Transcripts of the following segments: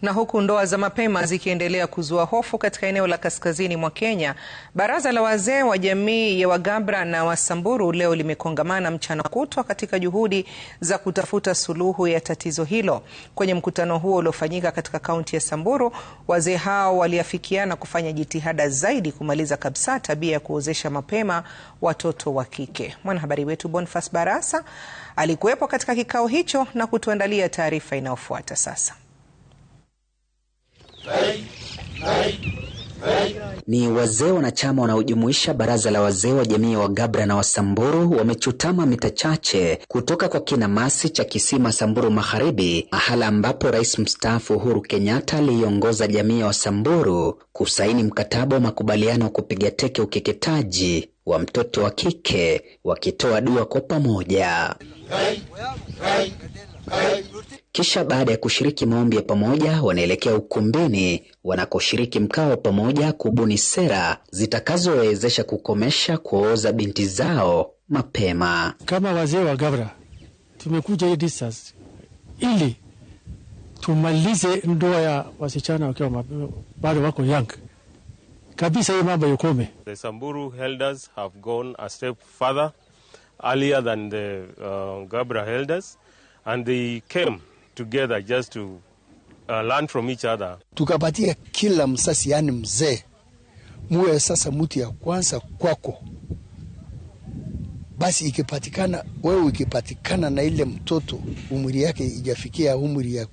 Na huku ndoa za mapema zikiendelea kuzua hofu katika eneo la kaskazini mwa Kenya, baraza la wazee wa jamii ya Wagabra na Wasamburu leo limekongamana mchana kutwa katika juhudi za kutafuta suluhu ya tatizo hilo. Kwenye mkutano huo uliofanyika katika kaunti ya Samburu, wazee hao waliafikiana kufanya jitihada zaidi kumaliza kabisa tabia ya kuozesha mapema watoto wa kike. Mwanahabari wetu Boniface Barasa alikuwepo katika kikao hicho na kutuandalia taarifa inayofuata sasa. Ni wazee wanachama wanaojumuisha baraza la wazee wa jamii ya Wagabra na Wasamburu wamechutama mita chache kutoka kwa kinamasi cha kisima Samburu Magharibi, mahala ambapo Rais mstaafu Uhuru Kenyatta aliongoza jamii ya Wasamburu kusaini mkataba wa makubaliano wa kupiga teke ukeketaji wa mtoto wa kike, wakitoa dua kwa pamoja. Kisha baada ya kushiriki maombi ya pamoja, wanaelekea ukumbini wanakoshiriki mkao wa pamoja kubuni sera zitakazowezesha kukomesha kuoza binti zao mapema. Kama wazee wa Gabra tumekuja hii distance ili tumalize ndoa ya wasichana wakiwa bado wako young. Kabisa hii mambo yukome. The Samburu elders have gone a step further earlier than the Gabra elders, and they came together just to learn from each other. Tukapatia kila msasi, yani mzee, muwe sasa mtu ya kwanza kwako. Basi ikipatikana wewe, ikipatikana na ile mtoto umri yake ijafikia umri ya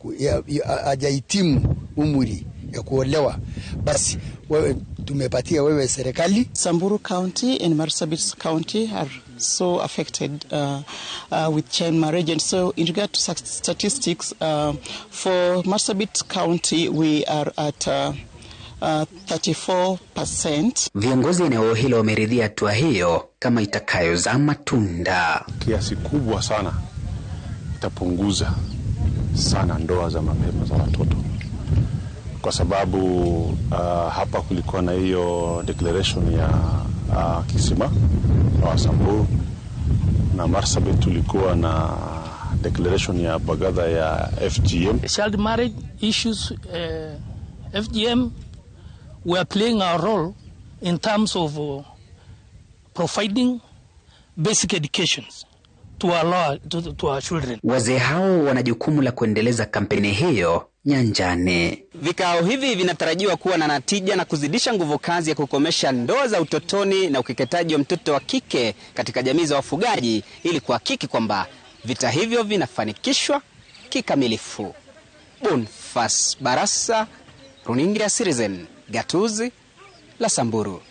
hajahitimu umri ya kuolewa, basi wewe tumepatia wewe serikali. Samburu County and Marsabit County are so affected with child marriage, and so in regard to statistics, for Marsabit County we are at 34%. Viongozi eneo hilo wameridhia hatua hiyo kama itakayozaa matunda. Kiasi kubwa sana itapunguza sana ndoa za mapema za watoto, kwa sababu hapa kulikuwa na hiyo declaration ya kisima wa Samburu, na Marsabit tulikuwa na declaration ya Bagadha ya FGM. Child marriage issues, FGM, we are playing our role in terms of providing basic educations to our children. Wazee hao wana jukumu la kuendeleza kampeni hiyo nyanjani. Vikao hivi vinatarajiwa kuwa na natija na kuzidisha nguvu kazi ya kukomesha ndoa za utotoni na ukeketaji wa mtoto wa kike katika jamii za wafugaji, ili kuhakiki kwamba vita hivyo vinafanikishwa kikamilifu. Boniface Barasa, Runinga Citizen, Gatuzi la Samburu.